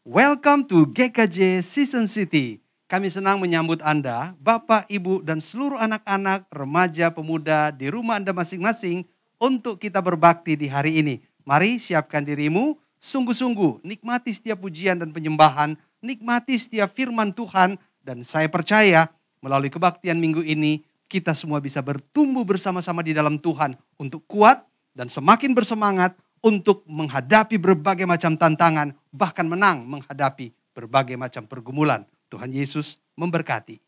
Welcome to GKJ Season City. Kami senang menyambut Anda, Bapak, Ibu, dan seluruh anak-anak, remaja, pemuda di rumah Anda masing-masing untuk kita berbakti di hari ini. Mari siapkan dirimu, sungguh-sungguh nikmati setiap pujian dan penyembahan, nikmati setiap firman Tuhan, dan saya percaya melalui kebaktian minggu ini, kita semua bisa bertumbuh bersama-sama di dalam Tuhan untuk kuat dan semakin bersemangat untuk menghadapi berbagai macam tantangan, bahkan menang menghadapi berbagai macam pergumulan. Tuhan Yesus memberkati.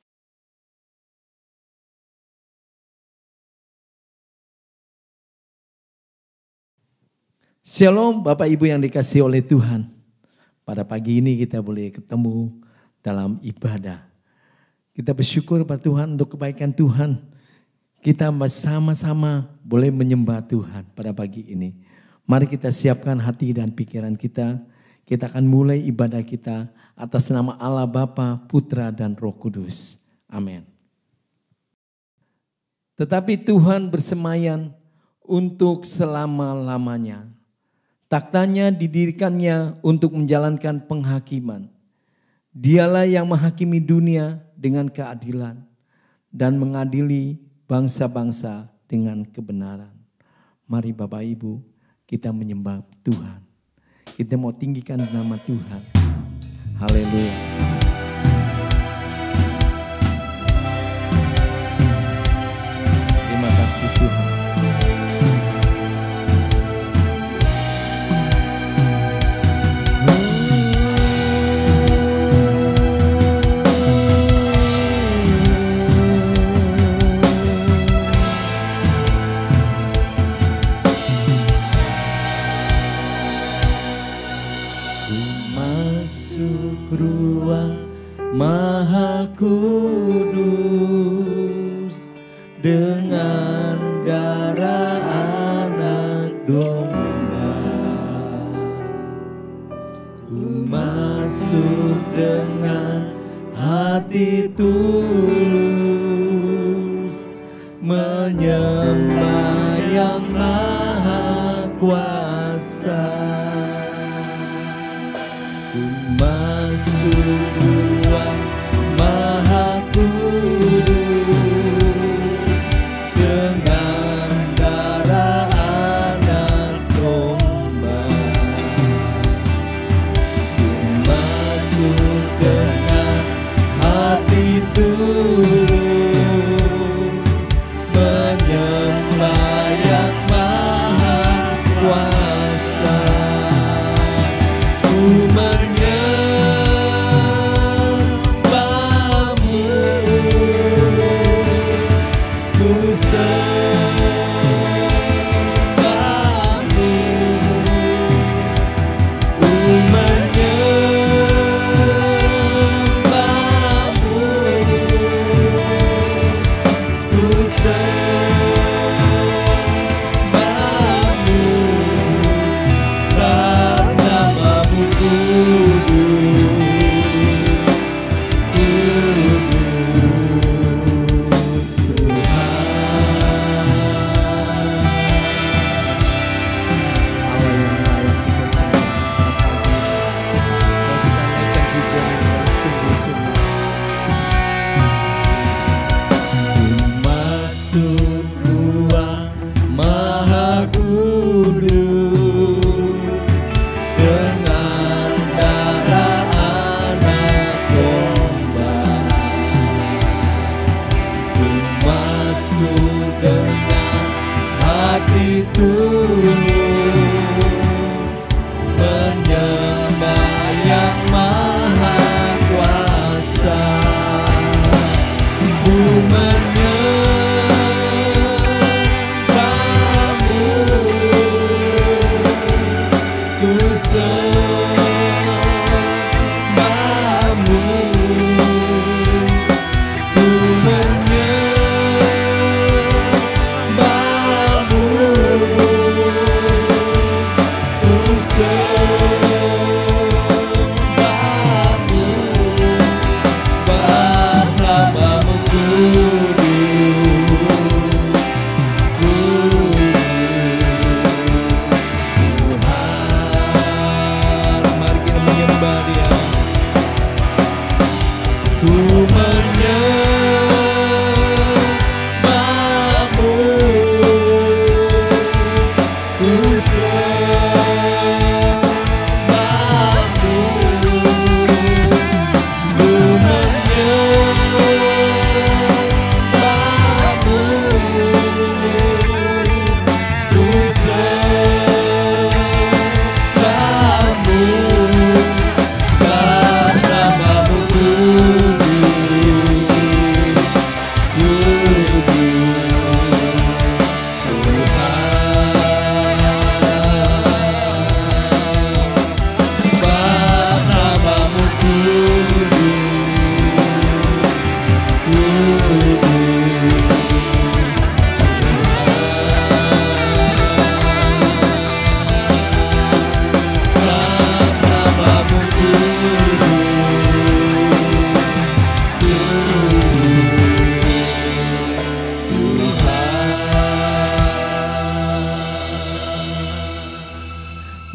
Shalom Bapak Ibu yang dikasihi oleh Tuhan. Pada pagi ini kita boleh ketemu dalam ibadah. Kita bersyukur pada Tuhan untuk kebaikan Tuhan. Kita bersama-sama boleh menyembah Tuhan pada pagi ini. Mari kita siapkan hati dan pikiran kita. Kita akan mulai ibadah kita atas nama Allah Bapa, Putra, dan Roh Kudus. Amin. Tetapi Tuhan bersemayam untuk selama-lamanya. Taktanya didirikannya untuk menjalankan penghakiman. Dialah yang menghakimi dunia dengan keadilan dan mengadili bangsa-bangsa dengan kebenaran. Mari Bapak Ibu, kita menyembah Tuhan. Kita mau tinggikan nama Tuhan. Haleluya. Terima kasih Tuhan. Maha Kudus dengan darah anak domba, ku masuk dengan hati tulus menyembah yang maha kuasa. Ku masuk Maha Kudus dengan darah anak domba, ku masuk dengan hati tulus menyembah yang maha kuasa. Ku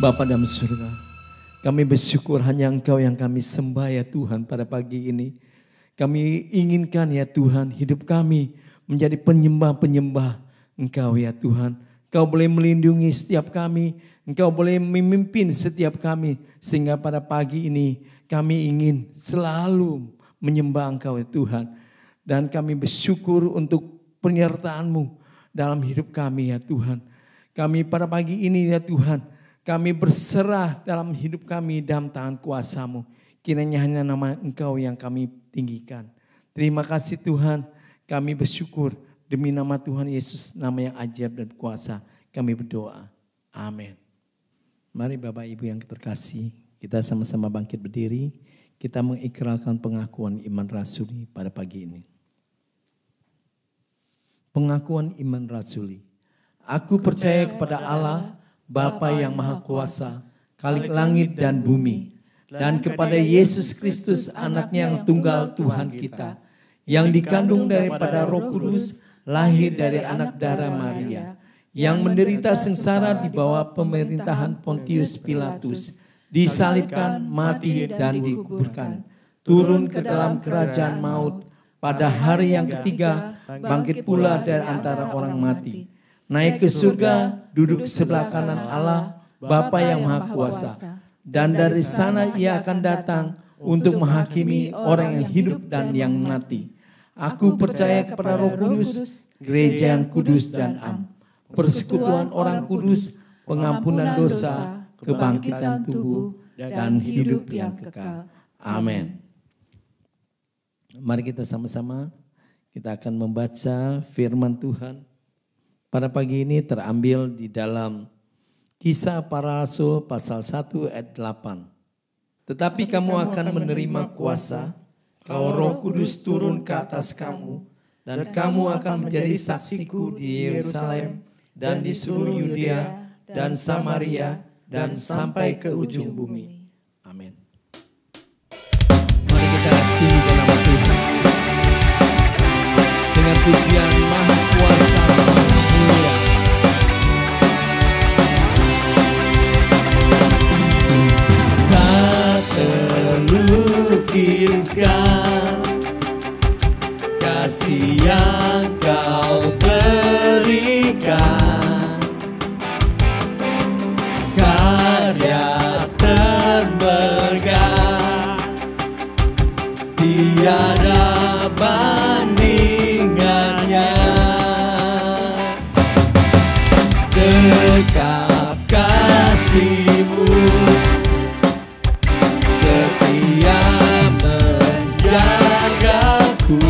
Bapa dalam surga, kami bersyukur hanya Engkau yang kami sembah ya Tuhan pada pagi ini. Kami inginkan ya Tuhan hidup kami menjadi penyembah-penyembah Engkau ya Tuhan. Engkau boleh melindungi setiap kami, Engkau boleh memimpin setiap kami. Sehingga pada pagi ini kami ingin selalu menyembah Engkau ya Tuhan. Dan kami bersyukur untuk penyertaan-Mu dalam hidup kami ya Tuhan. Kami pada pagi ini ya Tuhan, kami berserah dalam hidup kami dalam tangan kuasa-Mu. Kiranya hanya nama Engkau yang kami tinggikan. Terima kasih Tuhan, kami bersyukur demi nama Tuhan Yesus, nama yang ajaib dan kuasa. Kami berdoa. Amin. Mari Bapak Ibu yang terkasih, kita sama-sama bangkit berdiri. Kita mengikrarkan pengakuan iman rasuli pada pagi ini. Pengakuan iman rasuli. Aku percaya kepada Allah, Bapa yang Maha Kuasa, Khalik langit dan bumi, dan kepada Yesus Kristus anaknya yang tunggal Tuhan kita, yang dikandung daripada Roh Kudus, lahir dari anak darah Maria, yang menderita sengsara di bawah pemerintahan Pontius Pilatus, disalibkan, mati dan dikuburkan, turun ke dalam kerajaan maut, pada hari yang ketiga bangkit pula dari antara orang mati, naik ke surga, duduk sebelah kanan Allah, Bapa yang Maha Kuasa. Dan dari sana ia akan datang untuk menghakimi orang yang hidup dan yang mati. Aku percaya kepada Roh Kudus, gereja yang kudus dan am, persekutuan orang kudus, pengampunan dosa, kebangkitan tubuh, dan hidup yang kekal. Amin. Mari kita sama-sama, kita akan membaca firman Tuhan. Pada pagi ini terambil di dalam Kisah Para Rasul pasal 1 ayat 8. Tetapi kamu akan menerima kuasa, kalau Roh Kudus turun ke atas kamu, dan kamu akan menjadi saksiku di Yerusalem dan di seluruh Yudea dan Samaria dan sampai ke ujung bumi. Amin. Mari kita tinggikan nama Tuhan dengan pujian Maha Kuasa, Maha Mulia. Tak terlukiskan kasih yang Kau berikan, karya termegah, tiada bandingannya. Dekap kasih-Mu, setia menjagaku,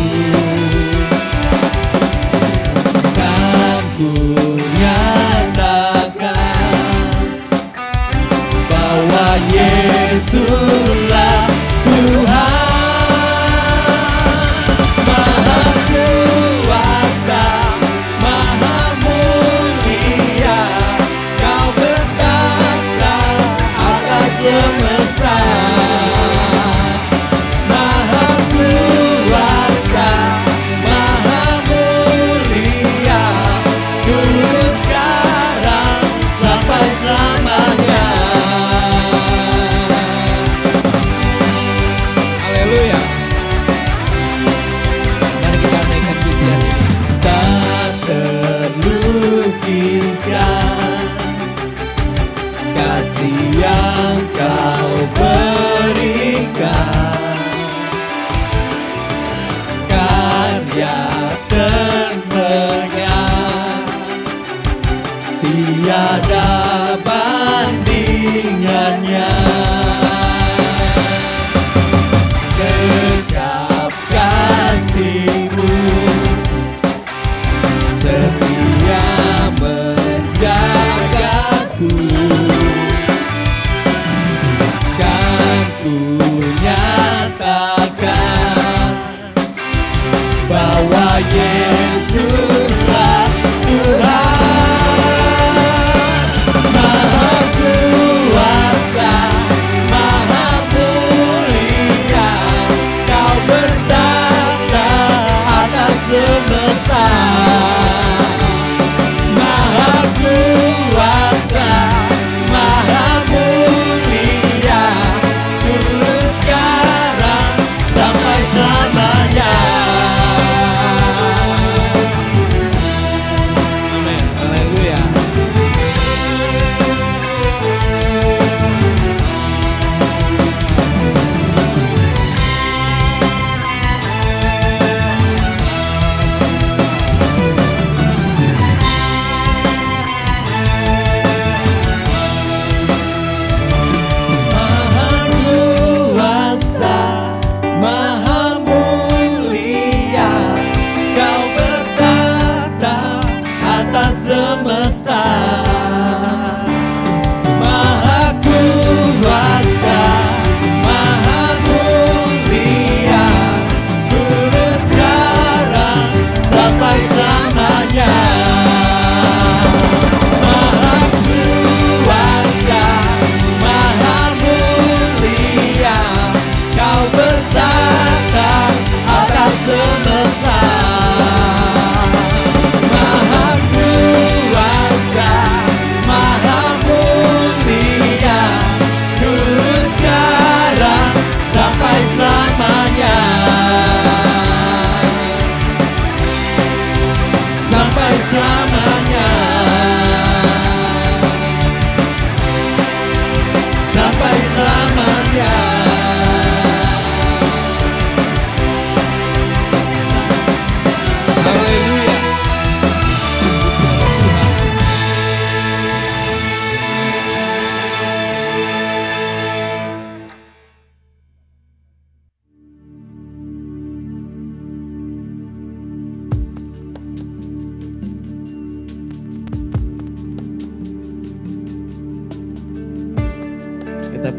kan ku nyatakan bahwa Yesuslah Tuhan.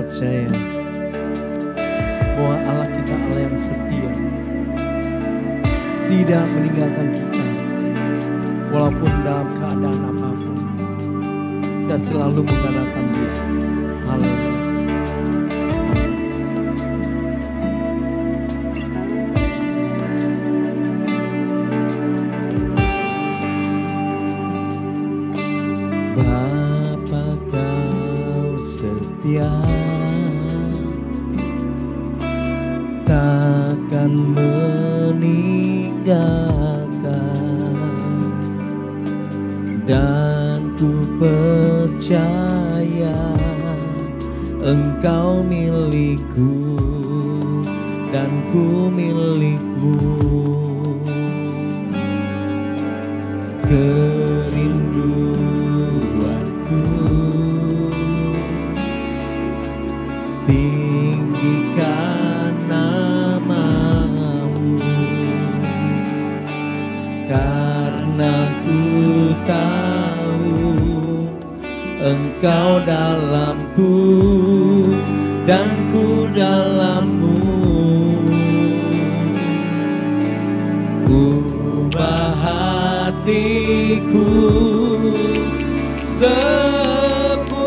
percaya bahwa Allah kita Allah yang setia, tidak meninggalkan kita walaupun dalam keadaan apapun. Kita selalu mengandalkan Dia. Haleluya. Bapa Kau setia, takkan meninggalkan, dan ku percaya Engkau milikku dan ku milikmu. Kerinduanku tinggikan namamu, karena ku tahu Engkau dalamku dan ku dalammu. Ubah hatiku seputih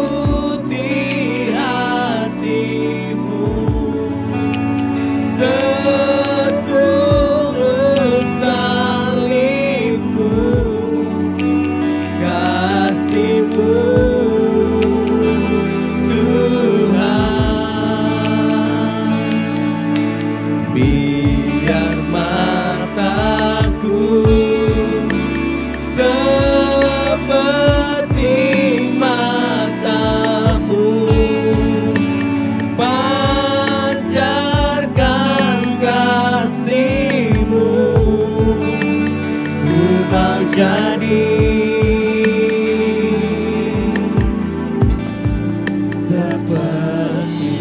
hatimu, setulus salibmu, kasihmu Tuhan. Biar mataku seperti matamu, pancarkan kasihmu, ku mau jadi seperti-Mu.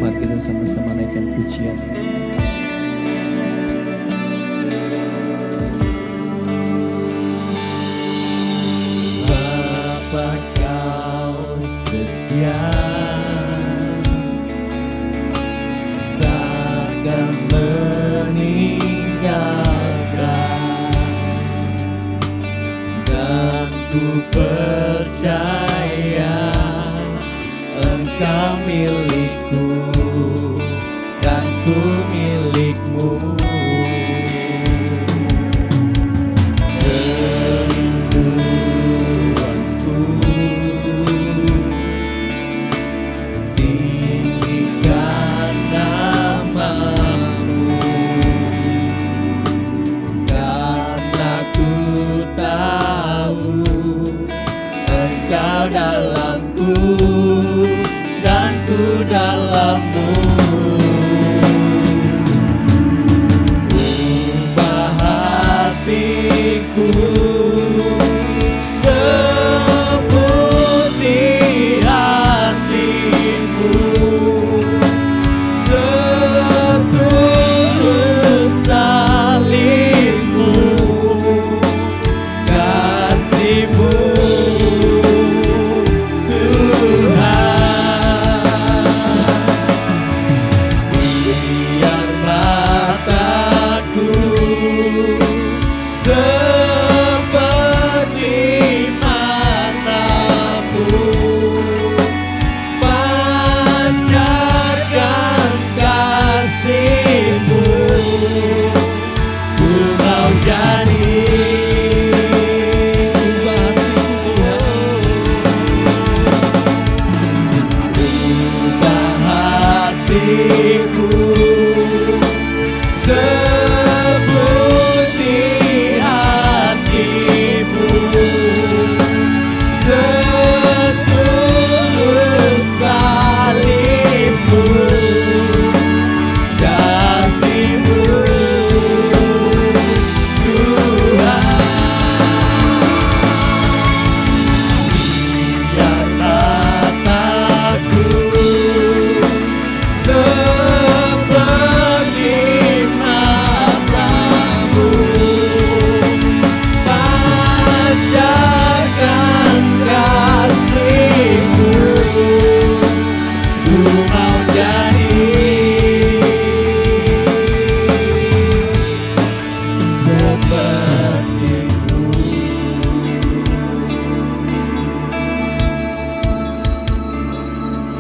Mari kita sama-sama naikkan pujian. Bapa Kau setia, takkan meninggalkan, dan ku percaya Engkau milikku dan ku milikmu. Dalamku dan ku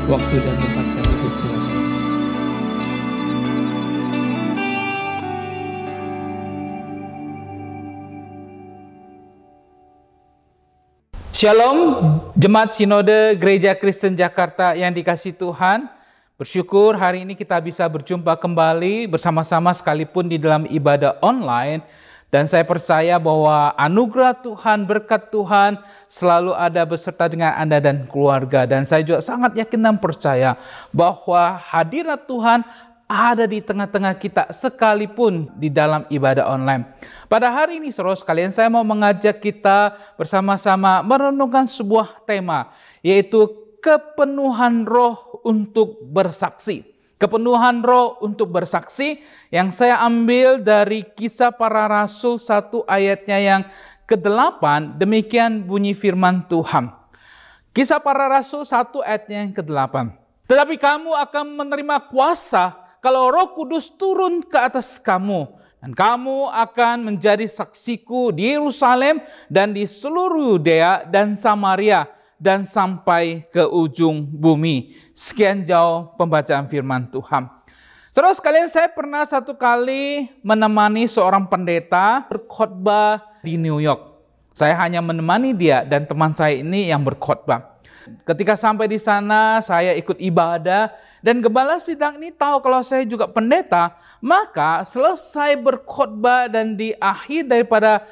Waktu dan tempat kami berserah. Shalom, Jemaat Sinode Gereja Kristen Jakarta yang dikasihi Tuhan. Bersyukur hari ini kita bisa berjumpa kembali bersama-sama sekalipun di dalam ibadah online. Dan saya percaya bahwa anugerah Tuhan, berkat Tuhan selalu ada beserta dengan Anda dan keluarga. Dan saya juga sangat yakin dan percaya bahwa hadirat Tuhan ada di tengah-tengah kita sekalipun di dalam ibadah online. Pada hari ini saudara sekalian, saya mau mengajak kita bersama-sama merenungkan sebuah tema, yaitu kepenuhan roh untuk bersaksi. Kepenuhan roh untuk bersaksi yang saya ambil dari Kisah Para Rasul 1 ayatnya yang ke-8, demikian bunyi firman Tuhan. Kisah Para Rasul 1 ayatnya yang ke-8. Tetapi kamu akan menerima kuasa kalau Roh Kudus turun ke atas kamu, dan kamu akan menjadi saksiku di Yerusalem dan di seluruh Yudea dan Samaria dan sampai ke ujung bumi. Sekian jauh pembacaan firman Tuhan. Saudara sekalian, saya pernah satu kali menemani seorang pendeta berkhotbah di New York. Saya hanya menemani dia dan teman saya ini yang berkhotbah. Ketika sampai di sana, saya ikut ibadah dan gembala sidang ini tahu kalau saya juga pendeta. Maka selesai berkhotbah dan di akhir daripada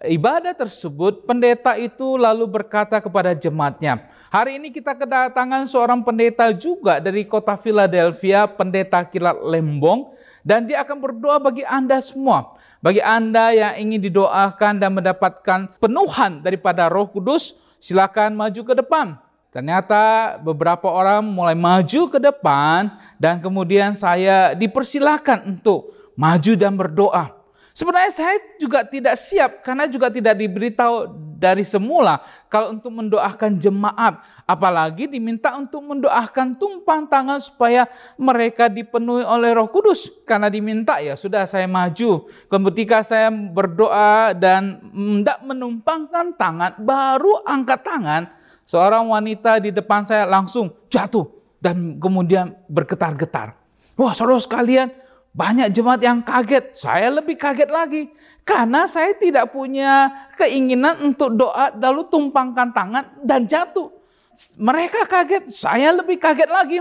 ibadah tersebut, pendeta itu lalu berkata kepada jemaatnya, hari ini kita kedatangan seorang pendeta juga dari kota Philadelphia, pendeta Kilat Lembong, dan dia akan berdoa bagi Anda semua. Bagi Anda yang ingin didoakan dan mendapatkan penuhan daripada Roh Kudus, silakan maju ke depan. Ternyata beberapa orang mulai maju ke depan dan kemudian saya dipersilakan untuk maju dan berdoa. Sebenarnya saya juga tidak siap karena juga tidak diberitahu dari semula kalau untuk mendoakan jemaat. Apalagi diminta untuk mendoakan tumpang tangan supaya mereka dipenuhi oleh Roh Kudus. Karena diminta ya sudah saya maju. Ketika saya berdoa dan hendak menumpangkan tangan, baru angkat tangan, seorang wanita di depan saya langsung jatuh dan kemudian bergetar-getar. Wah, saudara sekalian, banyak jemaat yang kaget. Saya lebih kaget lagi karena saya tidak punya keinginan untuk doa lalu tumpangkan tangan dan jatuh. Mereka kaget, saya lebih kaget lagi.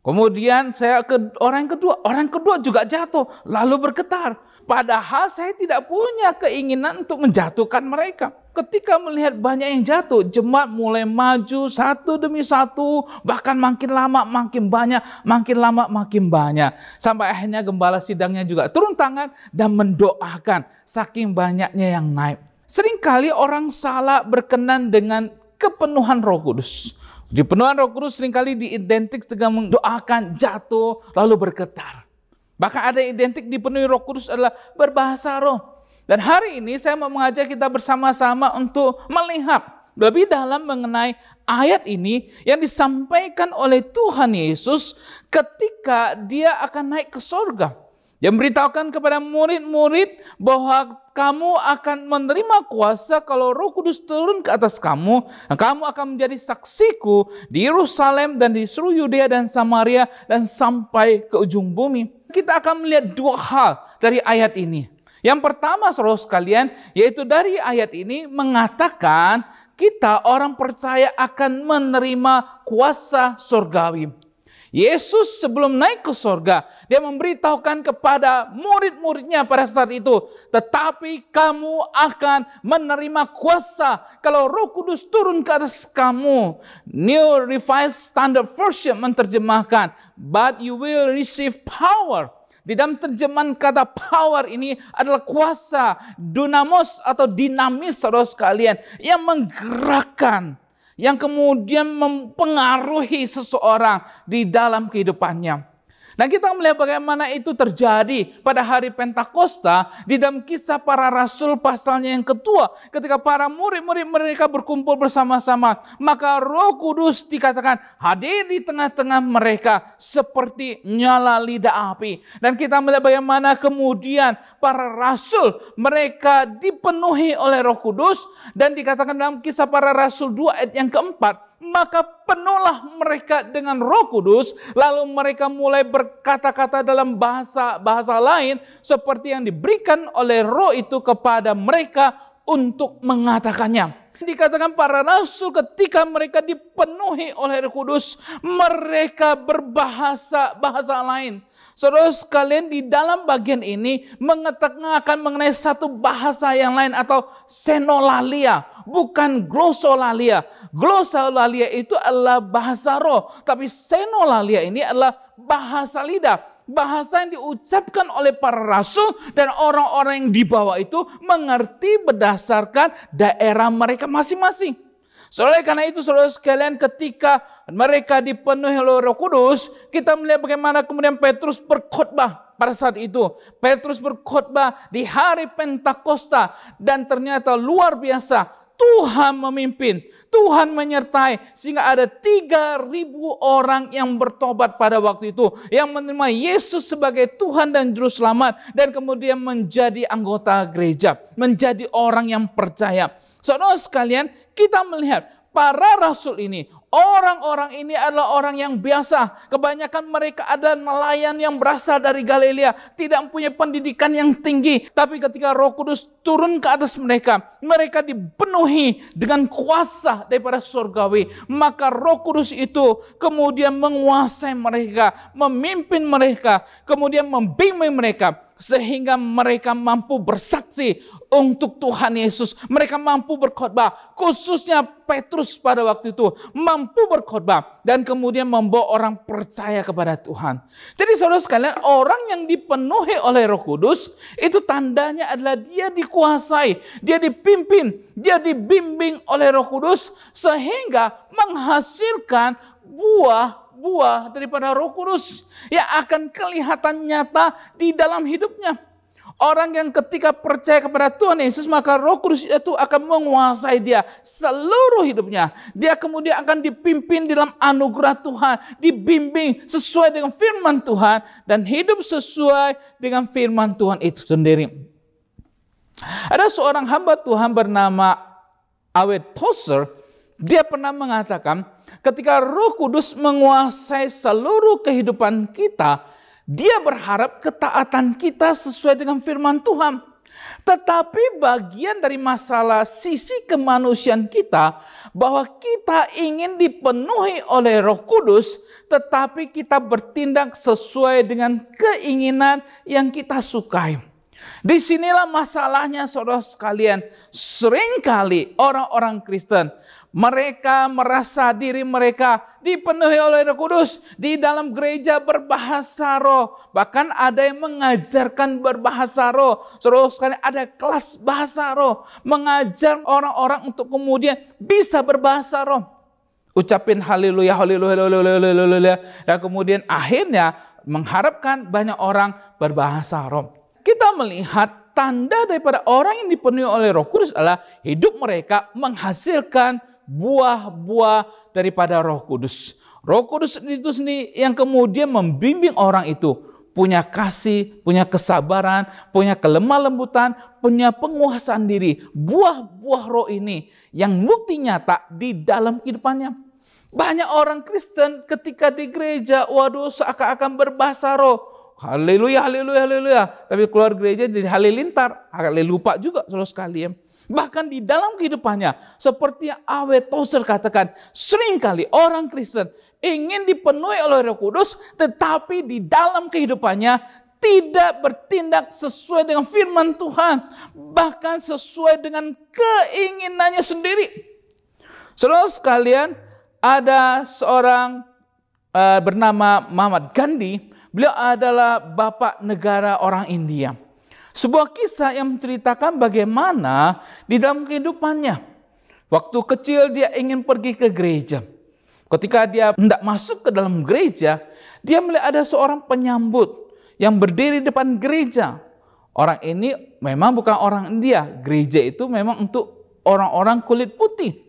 Kemudian saya ke orang kedua juga jatuh lalu bergetar. Padahal saya tidak punya keinginan untuk menjatuhkan mereka. Ketika melihat banyak yang jatuh, jemaat mulai maju satu demi satu, bahkan makin lama makin banyak, makin lama makin banyak. Sampai akhirnya gembala sidangnya juga turun tangan dan mendoakan saking banyaknya yang naik. Seringkali orang salah berkenan dengan kepenuhan Roh Kudus. Dipenuhan Roh Kudus seringkali diidentik dengan mendoakan jatuh lalu bergetar. Bahkan ada yang identik dipenuhi Roh Kudus adalah berbahasa roh. Dan hari ini saya mau mengajak kita bersama-sama untuk melihat lebih dalam mengenai ayat ini yang disampaikan oleh Tuhan Yesus ketika dia akan naik ke surga. Dia memberitahukan kepada murid-murid bahwa kamu akan menerima kuasa kalau Roh Kudus turun ke atas kamu. Dan kamu akan menjadi saksiku di Yerusalem dan di seluruh Yudea dan Samaria dan sampai ke ujung bumi. Kita akan melihat dua hal dari ayat ini. Yang pertama saudara sekalian, yaitu dari ayat ini mengatakan kita orang percaya akan menerima kuasa surgawi. Yesus sebelum naik ke surga, dia memberitahukan kepada murid-muridnya pada saat itu, tetapi kamu akan menerima kuasa kalau Roh Kudus turun ke atas kamu. New Revised Standard Version menerjemahkan, but you will receive power. Di dalam terjemahan kata power ini adalah kuasa, dunamos atau dinamis saudara sekalian, yang menggerakkan, yang kemudian mempengaruhi seseorang di dalam kehidupannya. Dan kita melihat bagaimana itu terjadi pada hari Pentakosta di dalam Kisah Para Rasul pasalnya yang kedua. Ketika para murid-murid mereka berkumpul bersama-sama, maka Roh Kudus dikatakan hadir di tengah-tengah mereka seperti nyala lidah api. Dan kita melihat bagaimana kemudian para rasul mereka dipenuhi oleh Roh Kudus. Dan dikatakan dalam Kisah Para Rasul 2 ayat yang keempat, maka penuhlah mereka dengan Roh Kudus, lalu mereka mulai berkata-kata dalam bahasa lain seperti yang diberikan oleh Roh itu kepada mereka untuk mengatakannya. Dikatakan para rasul ketika mereka dipenuhi oleh Roh Kudus, mereka berbahasa lain. Saudara sekalian, di dalam bagian ini mengatakan mengenai satu bahasa yang lain atau senolalia, bukan glosolalia. Glosolalia itu adalah bahasa roh, tapi senolalia ini adalah bahasa lidah. Bahasa yang diucapkan oleh para rasul dan orang-orang yang dibawa itu mengerti berdasarkan daerah mereka masing-masing. Soalnya karena itu saudara sekalian, ketika mereka dipenuhi oleh Roh Kudus, kita melihat bagaimana kemudian Petrus berkhotbah pada saat itu. Petrus berkhotbah di hari Pentakosta dan ternyata luar biasa. Tuhan memimpin, Tuhan menyertai sehingga ada 3.000 orang yang bertobat pada waktu itu, yang menerima Yesus sebagai Tuhan dan Juru Selamat dan kemudian menjadi anggota gereja, menjadi orang yang percaya. Saudara sekalian, kita melihat para rasul ini, orang-orang ini adalah orang yang biasa. Kebanyakan mereka adalah nelayan yang berasal dari Galilea, tidak mempunyai pendidikan yang tinggi. Tapi ketika Roh Kudus turun ke atas mereka, mereka dipenuhi dengan kuasa daripada surgawi. Maka Roh Kudus itu kemudian menguasai mereka, memimpin mereka, kemudian membimbing mereka. Sehingga mereka mampu bersaksi untuk Tuhan Yesus. Mereka mampu berkhotbah. Khususnya Petrus pada waktu itu mampu berkhotbah dan kemudian membawa orang percaya kepada Tuhan. Jadi saudara sekalian, orang yang dipenuhi oleh Roh Kudus itu tandanya adalah dia dikuasai, dia dipimpin, dia dibimbing oleh Roh Kudus sehingga menghasilkan buah daripada Roh Kudus yang akan kelihatan nyata di dalam hidupnya. Orang yang ketika percaya kepada Tuhan Yesus, maka Roh Kudus itu akan menguasai dia seluruh hidupnya. Dia kemudian akan dipimpin dalam anugerah Tuhan, dibimbing sesuai dengan firman Tuhan dan hidup sesuai dengan firman Tuhan itu sendiri. Ada seorang hamba Tuhan bernama Awet Tozer. Dia pernah mengatakan, ketika Roh Kudus menguasai seluruh kehidupan kita, dia berharap ketaatan kita sesuai dengan firman Tuhan. Tetapi bagian dari masalah sisi kemanusiaan kita, bahwa kita ingin dipenuhi oleh Roh Kudus, tetapi kita bertindak sesuai dengan keinginan yang kita sukai. Disinilah masalahnya saudara sekalian. Seringkali orang-orang Kristen, mereka merasa diri mereka dipenuhi oleh Roh Kudus. Di dalam gereja berbahasa roh. Bahkan ada yang mengajarkan berbahasa roh. Saudara sekalian, ada kelas bahasa roh. Mengajar orang-orang untuk kemudian bisa berbahasa roh. Ucapin haleluya, haleluya, haleluya, haleluya. Dan kemudian akhirnya mengharapkan banyak orang berbahasa roh. Kita melihat tanda daripada orang yang dipenuhi oleh Roh Kudus adalah hidup mereka menghasilkan buah-buah daripada Roh Kudus. Roh Kudus itu sendiri yang kemudian membimbing orang itu punya kasih, punya kesabaran, punya kelemah lembutan, punya penguasaan diri. Buah-buah roh ini yang bukti nyata di dalam kehidupannya. Banyak orang Kristen ketika di gereja, waduh seakan-akan berbahasa roh. Haleluya, haleluya, haleluya. Tapi keluar gereja jadi halilintar. Lupa juga saudara sekalian. Bahkan di dalam kehidupannya, seperti yang Awet Tozer katakan, seringkali orang Kristen ingin dipenuhi oleh Roh Kudus, tetapi di dalam kehidupannya tidak bertindak sesuai dengan firman Tuhan, bahkan sesuai dengan keinginannya sendiri. Saudara sekalian, ada seorang bernama Mahatma Gandhi. Beliau adalah bapak negara orang India. Sebuah kisah yang menceritakan bagaimana di dalam kehidupannya. Waktu kecil dia ingin pergi ke gereja. Ketika dia hendak masuk ke dalam gereja, dia melihat ada seorang penyambut yang berdiri di depan gereja. Orang ini memang bukan orang India. Gereja itu memang untuk orang-orang kulit putih.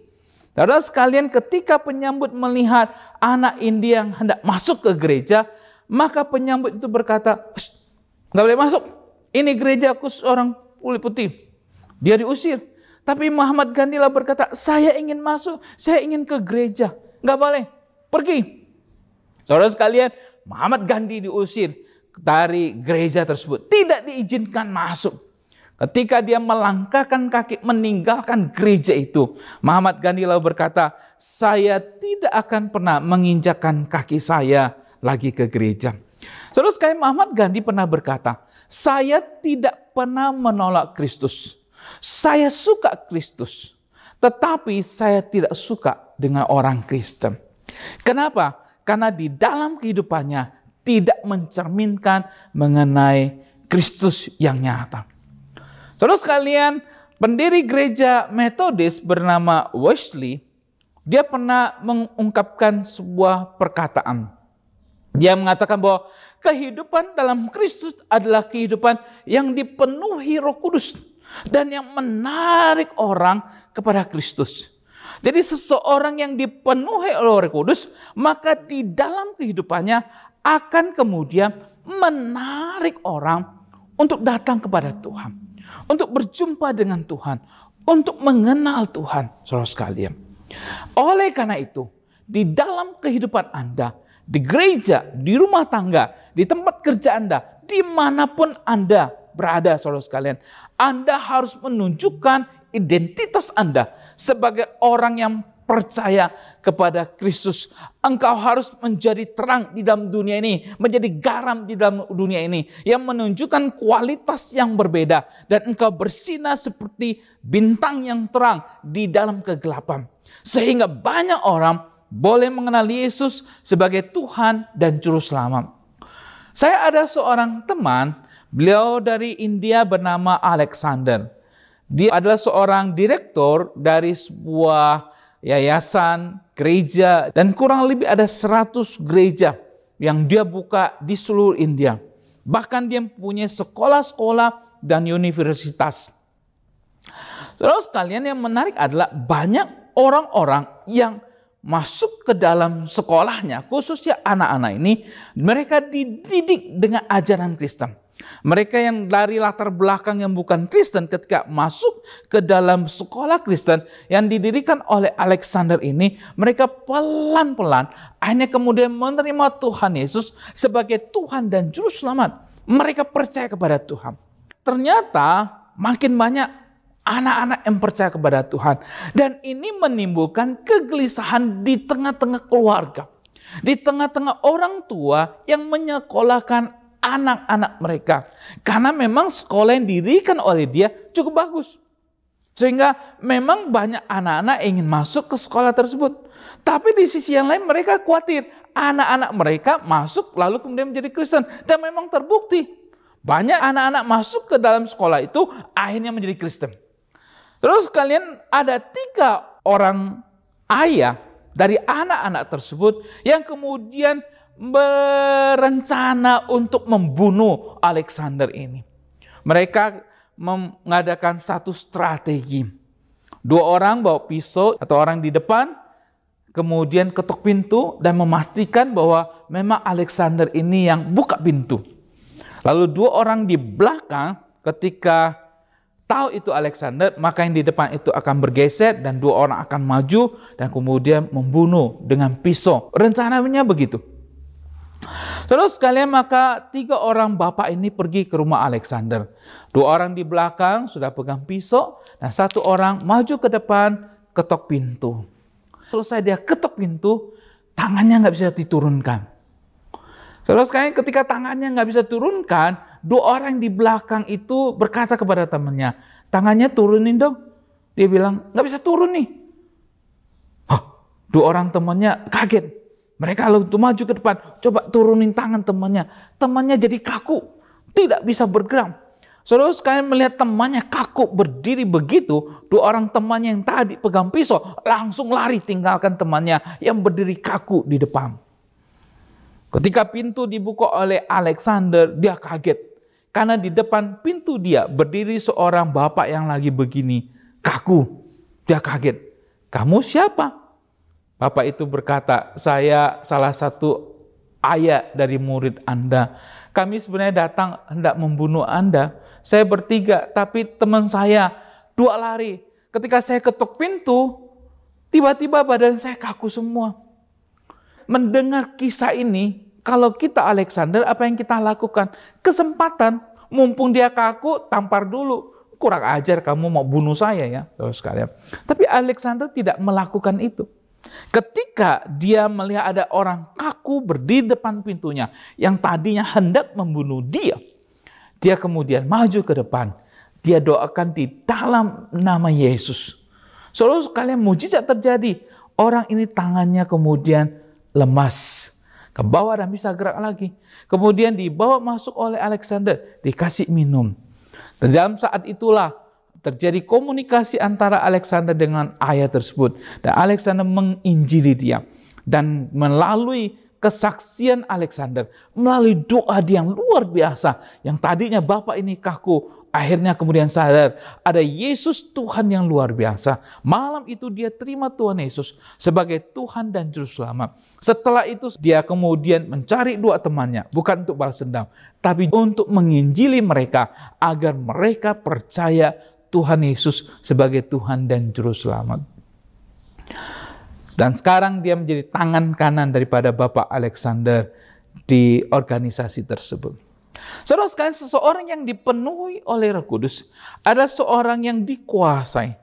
Saudara sekalian, ketika penyambut melihat anak India yang hendak masuk ke gereja, maka penyambut itu berkata, "Nggak boleh masuk. Ini gereja khusus orang kulit putih." Dia diusir. Tapi Mahatma Gandhi lah berkata, "Saya ingin masuk, saya ingin ke gereja." nggak boleh, pergi. Saudara sekalian, Muhammad Gandhi diusir dari gereja tersebut, tidak diizinkan masuk. Ketika dia melangkahkan kaki meninggalkan gereja itu, Muhammad Gandhi lalu berkata, saya tidak akan pernah menginjakkan kaki saya lagi ke gereja. Saudara sekalian, Muhammad Gandhi pernah berkata, saya tidak pernah menolak Kristus. Saya suka Kristus, tetapi saya tidak suka dengan orang Kristen. Kenapa? Karena di dalam kehidupannya tidak mencerminkan mengenai Kristus yang nyata. Saudara sekalian, pendiri gereja Metodis bernama Wesley, dia pernah mengungkapkan sebuah perkataan. Dia mengatakan bahwa kehidupan dalam Kristus adalah kehidupan yang dipenuhi Roh Kudus dan yang menarik orang kepada Kristus. Jadi seseorang yang dipenuhi oleh Roh Kudus, maka di dalam kehidupannya akan kemudian menarik orang untuk datang kepada Tuhan, untuk berjumpa dengan Tuhan, untuk mengenal Tuhan, saudara sekalian. Oleh karena itu, di dalam kehidupan Anda, di gereja, di rumah tangga, di tempat kerja Anda, dimanapun Anda berada, saudara sekalian, Anda harus menunjukkan identitas Anda sebagai orang yang percaya kepada Kristus. Engkau harus menjadi terang di dalam dunia ini, menjadi garam di dalam dunia ini, yang menunjukkan kualitas yang berbeda, dan engkau bersinar seperti bintang yang terang di dalam kegelapan, sehingga banyak orang boleh mengenal Yesus sebagai Tuhan dan Juru Selamat. Saya ada seorang teman, beliau dari India bernama Alexander. Dia adalah seorang direktur dari sebuah yayasan, gereja, dan kurang lebih ada 100 gereja yang dia buka di seluruh India. Bahkan dia mempunyai sekolah-sekolah dan universitas. Saudara sekalian, yang menarik adalah banyak orang-orang yang masuk ke dalam sekolahnya, khususnya anak-anak ini, mereka dididik dengan ajaran Kristen. Mereka yang dari latar belakang yang bukan Kristen, ketika masuk ke dalam sekolah Kristen yang didirikan oleh Alexander ini, mereka pelan-pelan akhirnya kemudian menerima Tuhan Yesus sebagai Tuhan dan Juru Selamat. Mereka percaya kepada Tuhan. Ternyata makin banyak anak-anak yang percaya kepada Tuhan, dan ini menimbulkan kegelisahan di tengah-tengah keluarga, di tengah-tengah orang tua yang menyekolahkan anak-anak mereka, karena memang sekolah yang didirikan oleh dia cukup bagus, sehingga memang banyak anak-anak ingin masuk ke sekolah tersebut. Tapi di sisi yang lain mereka khawatir anak-anak mereka masuk lalu kemudian menjadi Kristen, dan memang terbukti banyak anak-anak masuk ke dalam sekolah itu akhirnya menjadi Kristen. Terus kalian, ada 3 orang ayah dari anak-anak tersebut yang kemudian berencana untuk membunuh Alexander ini. Mereka mengadakan satu strategi. 2 orang bawa pisau atau orang di depan, kemudian ketuk pintu dan memastikan bahwa memang Alexander ini yang buka pintu. Lalu 2 orang di belakang, ketika tahu itu Alexander, maka yang di depan itu akan bergeser dan 2 orang akan maju dan kemudian membunuh dengan pisau. Rencananya begitu. Saudara sekalian, maka 3 orang bapak ini pergi ke rumah Alexander. 2 orang di belakang sudah pegang pisau dan 1 orang maju ke depan ketok pintu. Selesai dia ketok pintu, tangannya nggak bisa diturunkan. Saudara sekalian, ketika tangannya nggak bisa turunkan, 2 orang di belakang itu berkata kepada temannya, tangannya turunin dong. Dia bilang, nggak bisa turun nih. 2 orang temannya kaget. Mereka lalu maju ke depan, coba turunin tangan temannya. Temannya jadi kaku, tidak bisa bergerak. Saudara sekalian, melihat temannya kaku berdiri begitu, 2 orang temannya yang tadi pegang pisau langsung lari tinggalkan temannya yang berdiri kaku di depan. Ketika pintu dibuka oleh Alexander, dia kaget. Karena di depan pintu dia berdiri seorang bapak yang lagi begini, kaku. Dia kaget. Kamu siapa? Bapak itu berkata, saya salah satu ayah dari murid Anda. Kami sebenarnya datang hendak membunuh Anda. Saya bertiga, tapi teman saya 2 lari. Ketika saya ketuk pintu, tiba-tiba badan saya kaku semua. mendengar kisah ini, kalau kita Alexander, apa yang kita lakukan? Kesempatan, mumpung dia kaku, tampar dulu. Kurang ajar kamu mau bunuh saya ya, sekalian. Tapi Alexander tidak melakukan itu. Ketika dia melihat ada orang kaku berdiri depan pintunya, yang tadinya hendak membunuh dia, dia kemudian maju ke depan. Dia doakan di dalam nama Yesus. Saudara sekalian, mujizat terjadi. Orang ini tangannya kemudian lemas ke bawah dan bisa gerak lagi. Kemudian dibawa masuk oleh Alexander, dikasih minum. Dan dalam saat itulah terjadi komunikasi antara Alexander dengan ayah tersebut. Dan Alexander menginjili dia. Dan melalui kesaksian Alexander, melalui doa dia yang luar biasa, yang tadinya bapak ini kaku, akhirnya kemudian sadar ada Yesus Tuhan yang luar biasa. Malam itu dia terima Tuhan Yesus sebagai Tuhan dan Juru Selamat. Setelah itu dia kemudian mencari dua temannya, bukan untuk balas dendam, tapi untuk menginjili mereka agar mereka percaya Tuhan Yesus sebagai Tuhan dan Juru Selamat. Dan sekarang dia menjadi tangan kanan daripada Bapak Alexander di organisasi tersebut. Saudara sekalian, seseorang yang dipenuhi oleh Roh Kudus adalah seorang yang dikuasai,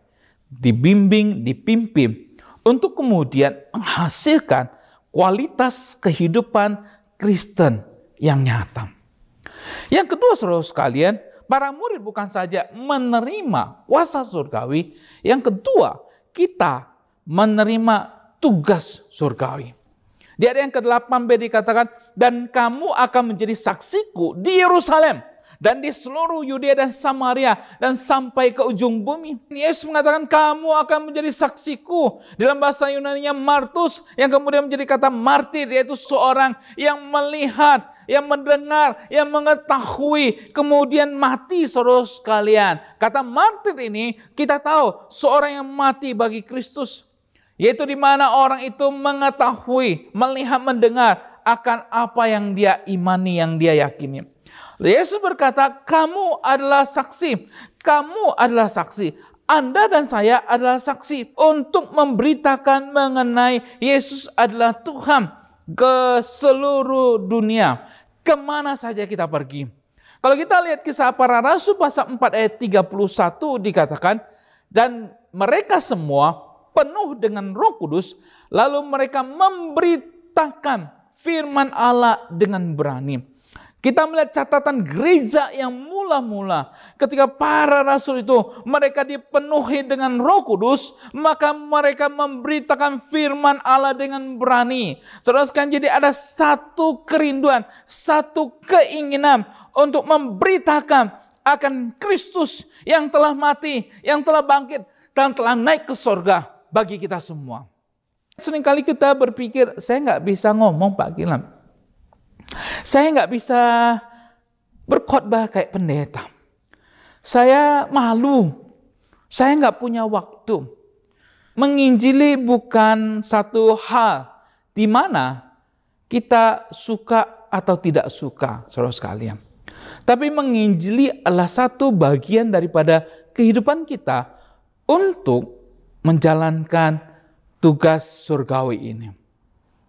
dibimbing, dipimpin untuk kemudian menghasilkan kualitas kehidupan Kristen yang nyata. Yang kedua, saudara sekalian, para murid bukan saja menerima kuasa surgawi, yang kedua, kita menerima tugas surgawi. Di ayat yang ke-8b dikatakan, dan kamu akan menjadi saksiku di Yerusalem dan di seluruh Yudea dan Samaria dan sampai ke ujung bumi. Yesus mengatakan kamu akan menjadi saksiku. Dalam bahasa Yunani-nya martus, yang kemudian menjadi kata martir, yaitu seorang yang melihat, yang mendengar, yang mengetahui, kemudian mati, saudara sekalian. Kata martir ini kita tahu seorang yang mati bagi Kristus. Yaitu di mana orang itu mengetahui, melihat, mendengar akan apa yang dia imani, yang dia yakini. Yesus berkata, kamu adalah saksi. Kamu adalah saksi. Anda dan saya adalah saksi untuk memberitakan mengenai Yesus adalah Tuhan ke seluruh dunia. Kemana saja kita pergi. Kalau kita lihat kisah para rasul pasal 4 ayat 31 dikatakan, dan mereka semua penuh dengan Roh Kudus, lalu mereka memberitakan firman Allah dengan berani. Kita melihat catatan gereja yang mula-mula ketika para rasul itu mereka dipenuhi dengan Roh Kudus, maka mereka memberitakan firman Allah dengan berani. Saudara sekalian, jadi ada satu kerinduan, satu keinginan untuk memberitakan akan Kristus yang telah mati, yang telah bangkit dan telah naik ke sorga bagi kita semua. Seringkali kita berpikir, saya nggak bisa ngomong Pak Gilam. Saya nggak bisa berkhotbah kayak pendeta. Saya malu. Saya nggak punya waktu. Menginjili bukan satu hal di mana kita suka atau tidak suka, saudara sekalian. Tapi menginjili adalah satu bagian daripada kehidupan kita untuk menjalankan tugas surgawi ini.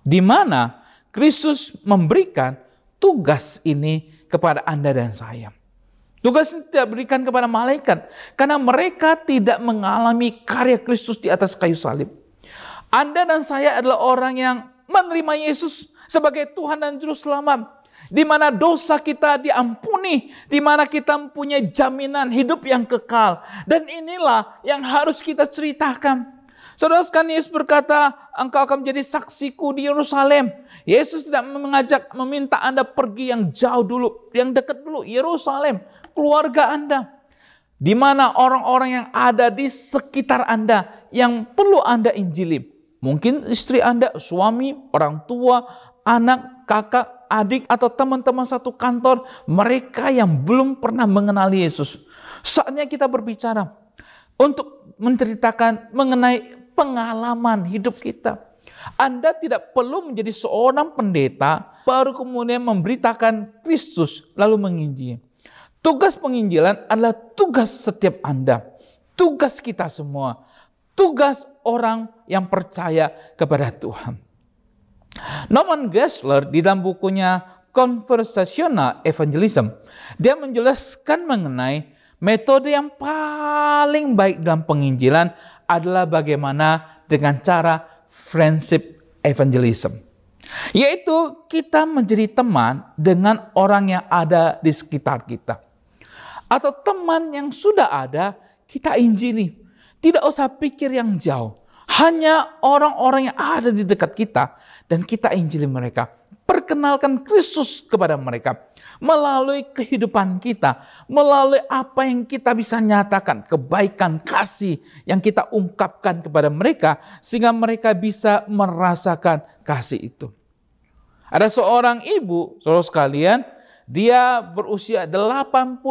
Di mana Kristus memberikan tugas ini kepada Anda dan saya. Tugas ini tidak diberikan kepada malaikat, karena mereka tidak mengalami karya Kristus di atas kayu salib. Anda dan saya adalah orang yang menerima Yesus sebagai Tuhan dan Juru Selamat. Di mana dosa kita diampuni, di mana kita mempunyai jaminan hidup yang kekal. Dan inilah yang harus kita ceritakan. Saudara sekalian, Yesus berkata, engkau akan menjadi saksiku di Yerusalem. Yesus tidak meminta Anda pergi yang jauh dulu, yang dekat dulu, Yerusalem, keluarga Anda. Di mana orang-orang yang ada di sekitar Anda, yang perlu Anda injili. Mungkin istri Anda, suami, orang tua, anak, kakak, adik, atau teman-teman satu kantor, mereka yang belum pernah mengenali Yesus. Saatnya kita berbicara untuk menceritakan mengenai pengalaman hidup kita. Anda tidak perlu menjadi seorang pendeta baru kemudian memberitakan Kristus lalu menginjil. Tugas penginjilan adalah tugas setiap Anda, tugas kita semua, tugas orang yang percaya kepada Tuhan. Norman Geisler di dalam bukunya Conversational Evangelism, dia menjelaskan mengenai metode yang paling baik dalam penginjilan adalah bagaimana dengan cara friendship evangelism. Yaitu kita menjadi teman dengan orang yang ada di sekitar kita. Atau teman yang sudah ada, kita injili. Tidak usah pikir yang jauh. Hanya orang-orang yang ada di dekat kita dan kita injili mereka. Perkenalkan Kristus kepada mereka melalui kehidupan kita, melalui apa yang kita bisa nyatakan, kebaikan, kasih yang kita ungkapkan kepada mereka sehingga mereka bisa merasakan kasih itu. Ada seorang ibu, saudara sekalian, dia berusia 84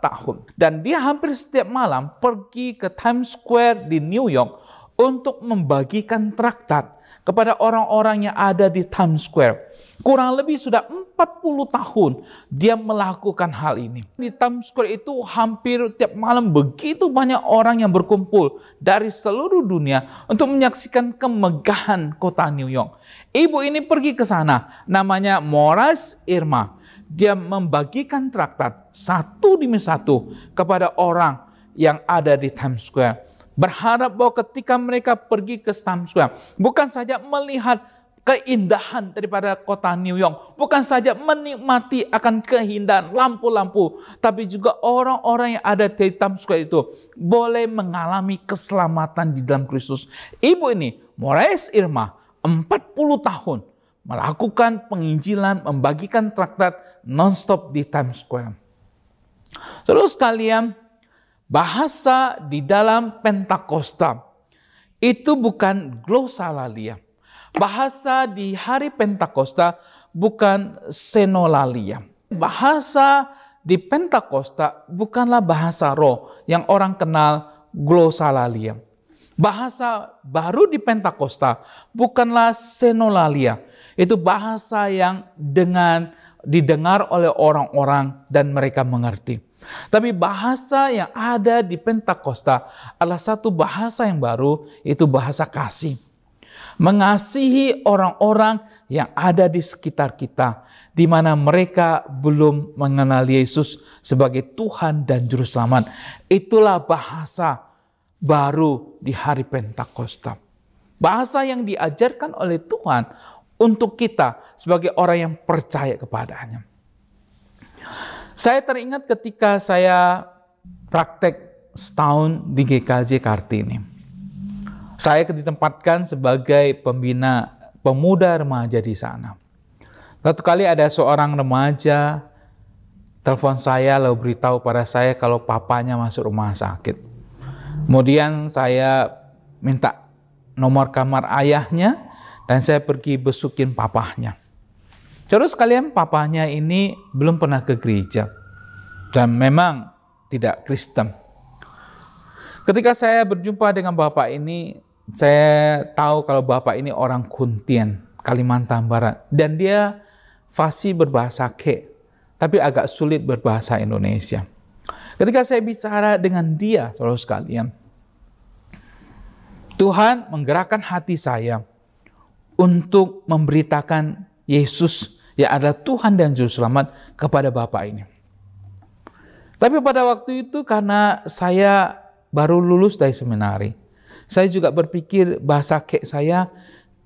tahun dan dia hampir setiap malam pergi ke Times Square di New York untuk membagikan traktat kepada orang-orang yang ada di Times Square. Kurang lebih sudah 40 tahun dia melakukan hal ini. Di Times Square itu hampir tiap malam begitu banyak orang yang berkumpul dari seluruh dunia untuk menyaksikan kemegahan kota New York. Ibu ini pergi ke sana, namanya Moraes Irma. Dia membagikan traktat satu demi satu kepada orang yang ada di Times Square. Berharap bahwa ketika mereka pergi ke Times Square, bukan saja melihat keindahan daripada kota New York, bukan saja menikmati akan keindahan lampu-lampu, tapi juga orang-orang yang ada di Times Square itu boleh mengalami keselamatan di dalam Kristus. Ibu ini, Moraes Irma, 40 tahun melakukan penginjilan, membagikan traktat non-stop di Times Square. Saudara sekalian, bahasa di dalam Pentakosta itu bukan glosalalia. Bahasa di hari Pentakosta bukan senolalia. Bahasa di Pentakosta bukanlah bahasa roh yang orang kenal glosalalia. Bahasa baru di Pentakosta bukanlah senolalia. Itu bahasa yang didengar oleh orang-orang dan mereka mengerti. Tapi bahasa yang ada di Pentakosta adalah satu bahasa yang baru, itu bahasa kasih. Mengasihi orang-orang yang ada di sekitar kita, di mana mereka belum mengenal Yesus sebagai Tuhan dan Juru Selamat. Itulah bahasa baru di hari Pentakosta. Bahasa yang diajarkan oleh Tuhan untuk kita sebagai orang yang percaya kepadanya. Saya teringat ketika saya praktek setahun di GKJ Kartini. Saya ditempatkan sebagai pembina pemuda remaja di sana. Satu kali ada seorang remaja telepon saya lalu beritahu pada saya kalau papanya masuk rumah sakit. Kemudian saya minta nomor kamar ayahnya dan saya pergi besukin papahnya. Terus sekalian, papahnya ini belum pernah ke gereja dan memang tidak Kristen. Ketika saya berjumpa dengan bapak ini, saya tahu kalau bapak ini orang Kuntian, Kalimantan Barat. Dan dia fasih berbahasa Ke, tapi agak sulit berbahasa Indonesia. Ketika saya bicara dengan dia, saudara sekalian, Tuhan menggerakkan hati saya untuk memberitakan Yesus yang adalah Tuhan dan Juru Selamat kepada bapak ini. Tapi pada waktu itu karena saya baru lulus dari seminari, saya juga berpikir bahasa Ke saya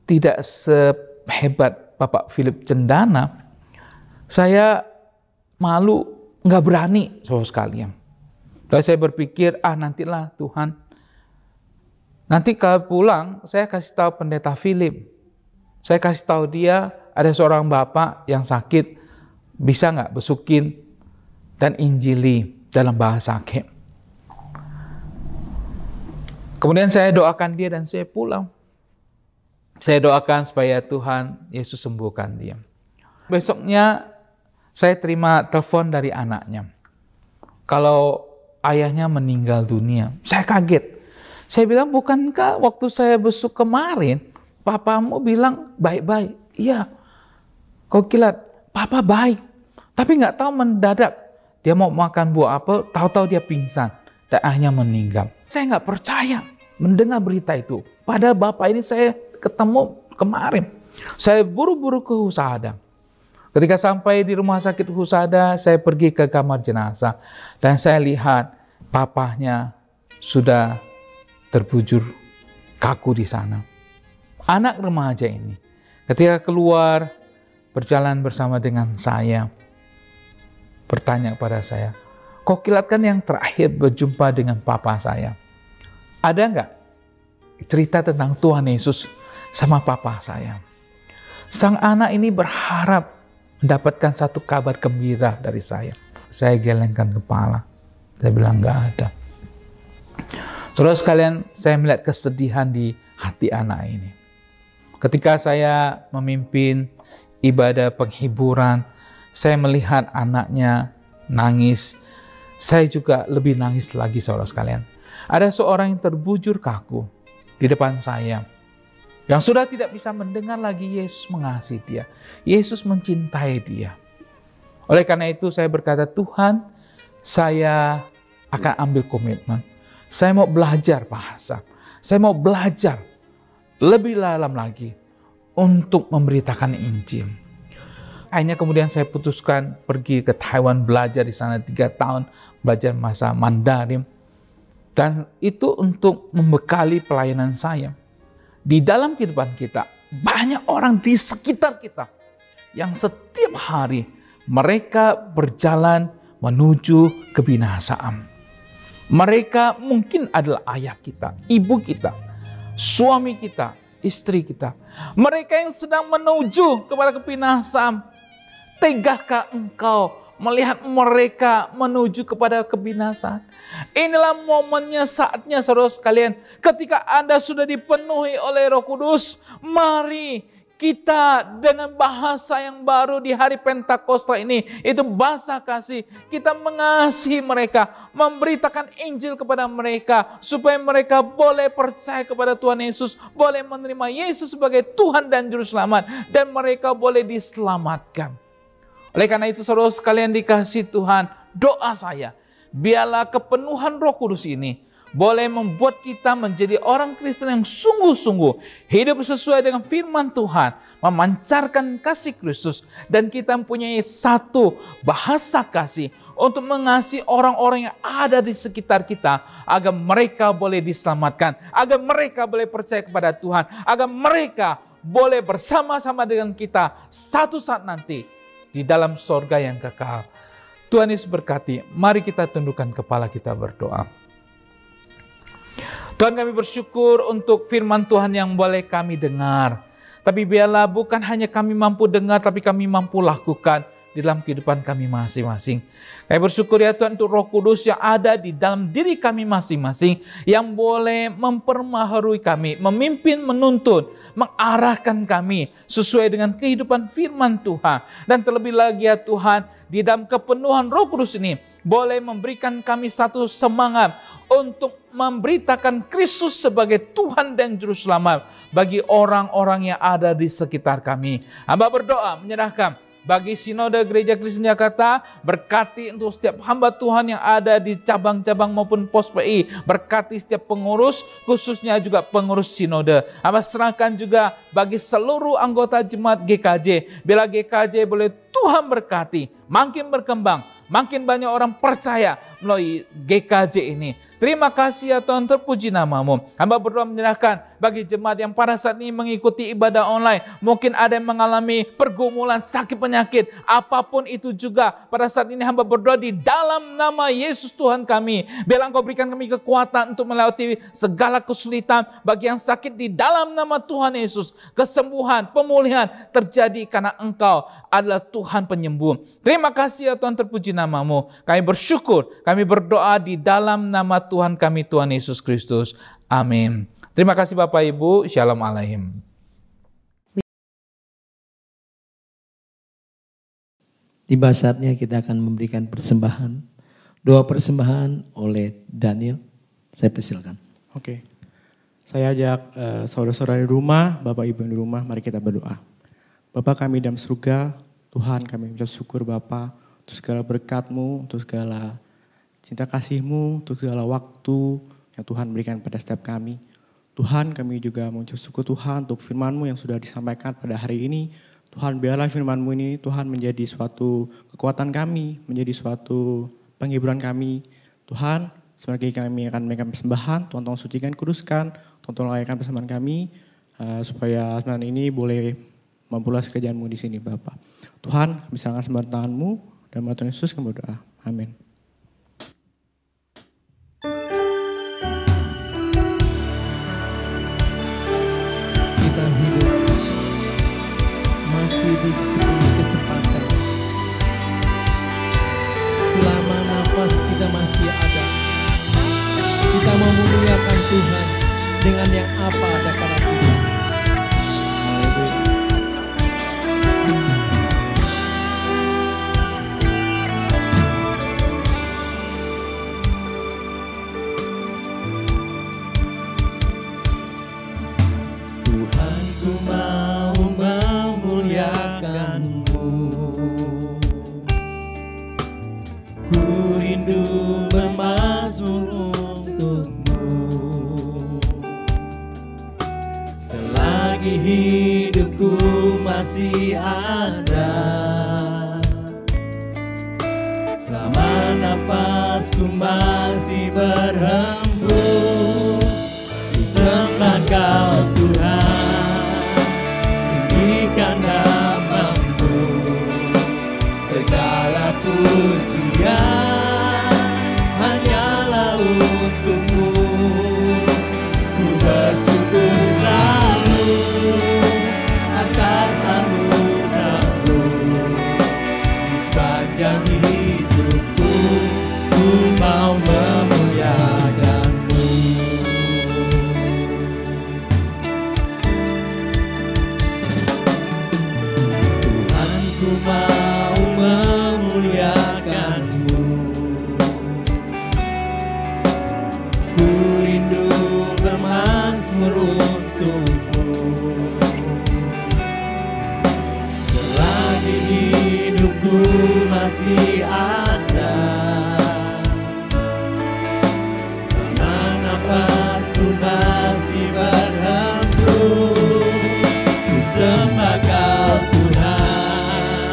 tidak sehebat Bapak Philip Cendana. Saya malu, nggak berani, saudara sekalian. Lalu saya berpikir, nantilah Tuhan. Nanti kalau pulang, saya kasih tahu pendeta Philip. Saya kasih tahu dia ada seorang bapak yang sakit, bisa nggak besukin dan injili dalam bahasa Ke. Kemudian saya doakan dia dan saya pulang. Saya doakan supaya Tuhan Yesus sembuhkan dia. Besoknya saya terima telepon dari anaknya. Kalau ayahnya meninggal dunia. Saya kaget. Saya bilang, bukankah waktu saya besuk kemarin, papamu bilang baik-baik? Iya. Kau kilat, papa baik. Tapi nggak tahu mendadak dia mau makan buah apel, tahu-tahu dia pingsan dan akhirnya meninggal. Saya nggak percaya mendengar berita itu. Padahal bapak ini saya ketemu kemarin. Saya buru-buru ke Husada. Ketika sampai di rumah sakit Husada, saya pergi ke kamar jenazah. Dan saya lihat papahnya sudah terbujur kaku di sana. Anak remaja ini ketika keluar berjalan bersama dengan saya, bertanya kepada saya, "Kok kilatkan yang terakhir berjumpa dengan papa saya? Ada nggak cerita tentang Tuhan Yesus sama papa saya?" Sang anak ini berharap mendapatkan satu kabar gembira dari saya. Saya gelengkan kepala. Saya bilang nggak ada. Terus sekalian, saya melihat kesedihan di hati anak ini. Ketika saya memimpin ibadah penghiburan, saya melihat anaknya nangis. Saya juga lebih nangis lagi, saudara sekalian. Ada seorang yang terbujur kaku di depan saya, yang sudah tidak bisa mendengar lagi Yesus mengasihi dia. Yesus mencintai dia. Oleh karena itu saya berkata, Tuhan, saya akan ambil komitmen. Saya mau belajar bahasa. Saya mau belajar lebih dalam lagi untuk memberitakan Injil. Akhirnya kemudian saya putuskan pergi ke Taiwan, belajar di sana 3 tahun, belajar bahasa Mandarin. Dan itu untuk membekali pelayanan saya. Di dalam kehidupan kita, banyak orang di sekitar kita yang setiap hari mereka berjalan menuju kebinasaan. Mereka mungkin adalah ayah kita, ibu kita, suami kita, istri kita. Mereka yang sedang menuju kepada kebinasaan. Tegakah engkau melihat mereka menuju kepada kebinasaan? Inilah momennya, saatnya saudara sekalian. Ketika Anda sudah dipenuhi oleh Roh Kudus, mari kita dengan bahasa yang baru di hari Pentakosta ini, itu bahasa kasih. Kita mengasihi mereka, memberitakan Injil kepada mereka, supaya mereka boleh percaya kepada Tuhan Yesus, boleh menerima Yesus sebagai Tuhan dan Juru Selamat, dan mereka boleh diselamatkan. Oleh karena itu saudara sekalian dikasihi Tuhan, doa saya, biarlah kepenuhan Roh Kudus ini boleh membuat kita menjadi orang Kristen yang sungguh-sungguh hidup sesuai dengan firman Tuhan, memancarkan kasih Kristus, dan kita mempunyai satu bahasa kasih untuk mengasihi orang-orang yang ada di sekitar kita, agar mereka boleh diselamatkan, agar mereka boleh percaya kepada Tuhan, agar mereka boleh bersama-sama dengan kita satu saat nanti di dalam sorga yang kekal. Tuhan Yesus berkati. Mari kita tundukkan kepala kita berdoa. Tuhan, kami bersyukur untuk firman Tuhan yang boleh kami dengar. Tapi biarlah bukan hanya kami mampu dengar, tapi kami mampu lakukan di dalam kehidupan kami masing-masing. Kami bersyukur ya Tuhan untuk Roh Kudus yang ada di dalam diri kami masing-masing, yang boleh mempermaharui kami, memimpin, menuntun, mengarahkan kami sesuai dengan kehidupan firman Tuhan. Dan terlebih lagi ya Tuhan, di dalam kepenuhan Roh Kudus ini, boleh memberikan kami satu semangat untuk memberitakan Kristus sebagai Tuhan dan Juru Selamat bagi orang-orang yang ada di sekitar kami. Hamba berdoa menyerahkan bagi Sinode Gereja Kristen Jakarta, berkati untuk setiap hamba Tuhan yang ada di cabang-cabang maupun pos PI, berkati setiap pengurus, khususnya juga pengurus Sinode. Hamba serahkan juga bagi seluruh anggota jemaat GKJ, bila GKJ boleh Tuhan berkati, makin berkembang, makin banyak orang percaya melalui GKJ ini. Terima kasih ya Tuhan, terpuji namamu. Hamba berdoa menyerahkan bagi jemaat yang pada saat ini mengikuti ibadah online. Mungkin ada yang mengalami pergumulan, sakit, penyakit, apapun itu juga. Pada saat ini hamba berdoa di dalam nama Yesus Tuhan kami. Biarlah Engkau berikan kami kekuatan untuk melewati segala kesulitan. Bagi yang sakit di dalam nama Tuhan Yesus, kesembuhan, pemulihan terjadi karena Engkau adalah Tuhan penyembuh. Terima kasih ya Tuhan, terpuji namamu. Kami bersyukur, kami berdoa di dalam nama Tuhan kami, Tuhan Yesus Kristus. Amin. Terima kasih Bapak Ibu. Shalom Aleichem. Tiba saatnya kita akan memberikan persembahan. Doa persembahan oleh Daniel. Saya persilakan. Oke. Saya ajak saudara-saudara di rumah, Bapak Ibu yang di rumah, mari kita berdoa. Bapa kami dalam surga, Tuhan kami mengucap syukur Bapa untuk segala berkat-Mu, untuk segala cinta kasih-Mu, untuk segala waktu yang Tuhan berikan pada setiap kami. Tuhan, kami juga mengucap syukur Tuhan untuk firman-Mu yang sudah disampaikan pada hari ini. Tuhan, biarlah firman-Mu ini Tuhan menjadi suatu kekuatan kami, menjadi suatu penghiburan kami. Tuhan, sebenarnya kami akan memberikan persembahan, Tuhan tolong sucikan, kuduskan, Tuhan tolong layakkan persembahan kami, supaya persembahan ini boleh memperluas kerajaan-Mu di sini Bapak. Tuhan, kami serahkan sembahan tangan-Mu, dan nama Tuhan Yesus kami berdoa. Amin. Kita hidup masih diberi kesempatan. Selama nafas kita masih ada, kita mau memuliakan Tuhan dengan yang apa ada pada kita. Tuhan, ku mau memuliakan-Mu. Ku rindu bermazmur untuk-Mu. Selagi hidupku masih ada, selama nafasku masih berhembus, ku sembah Kau Tuhan, tinggikan nama-Mu, segala pujian hanyalah untuk-Mu. Ku bersyukur selalu atas anugerah-Mu, di sepanjang hidupku ku mau memuliakan-Mu. Tuhan, ku mau memuliakan-Mu. Ku rindu bermazmur untuk-Mu. Selagi hidupku masih ada, selama nafasku masih berhembus, ku sembah Kau Tuhan,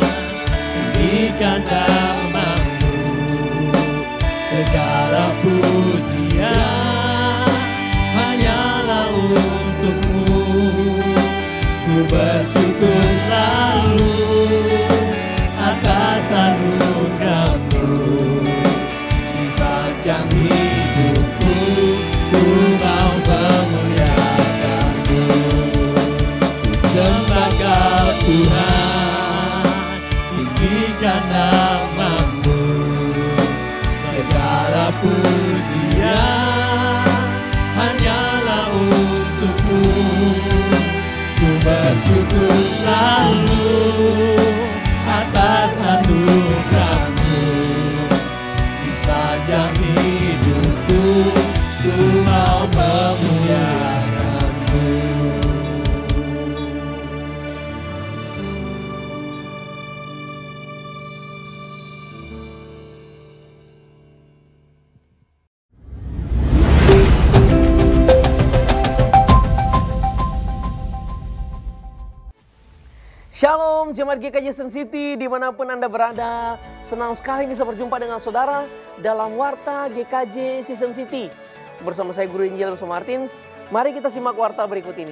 tinggikan nama-Mu, segala pujian hanyalah untuk-Mu. Ku bersyukur selalu atas anugerah-Mu, di sepanjang hidupku ku mau memuliakan-Mu. Ku sembah Kau Tuhan, tinggikan nama-Mu, segala pujian hanyalah untuk-Mu. Ku bersyukur selalu atas anugerah-Mu, di sepanjang hidupku ku mau memuliakan-Mu. Shalom jemaat GKJ Sen City dimanapun Anda berada. Senang sekali bisa berjumpa dengan saudara dalam Warta GKJ Season City. Bersama saya Guru Injil Russo Martins. Mari kita simak warta berikut ini.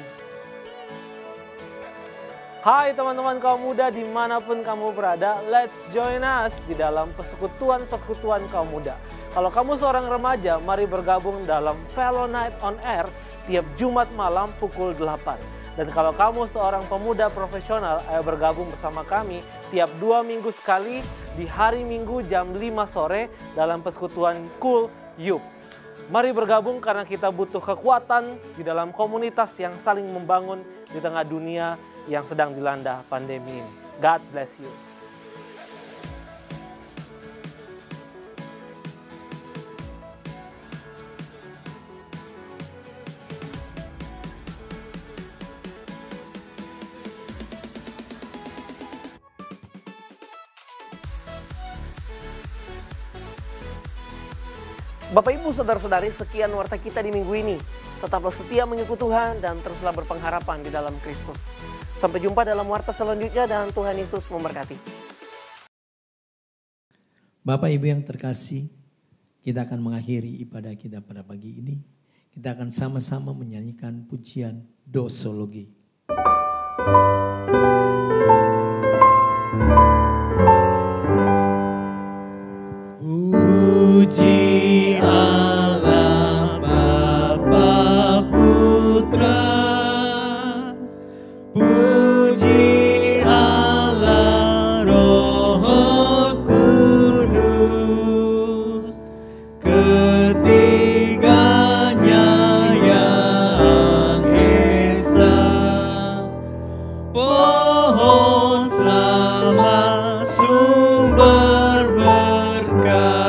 Hai teman-teman kaum muda dimanapun kamu berada, let's join us di dalam persekutuan-persekutuan kaum muda. Kalau kamu seorang remaja, mari bergabung dalam Fellow Night on Air tiap Jumat malam pukul 8. Dan kalau kamu seorang pemuda profesional, ayo bergabung bersama kami tiap 2 minggu sekali di hari Minggu jam 5 sore dalam persekutuan Cool Youth. Mari bergabung karena kita butuh kekuatan di dalam komunitas yang saling membangun di tengah dunia yang sedang dilanda pandemi ini. God bless you. Bapak Ibu Saudara-saudari, sekian warta kita di minggu ini. Tetaplah setia mengikuti Tuhan dan teruslah berpengharapan di dalam Kristus. Sampai jumpa dalam warta selanjutnya dan Tuhan Yesus memberkati. Bapak Ibu yang terkasih, kita akan mengakhiri ibadah kita pada pagi ini. Kita akan sama-sama menyanyikan pujian Doxologi. Puji Allah Bapa Putra, puji Allah Roh Kudus, ketiganya yang esa. Pohon selamat sumber berkat.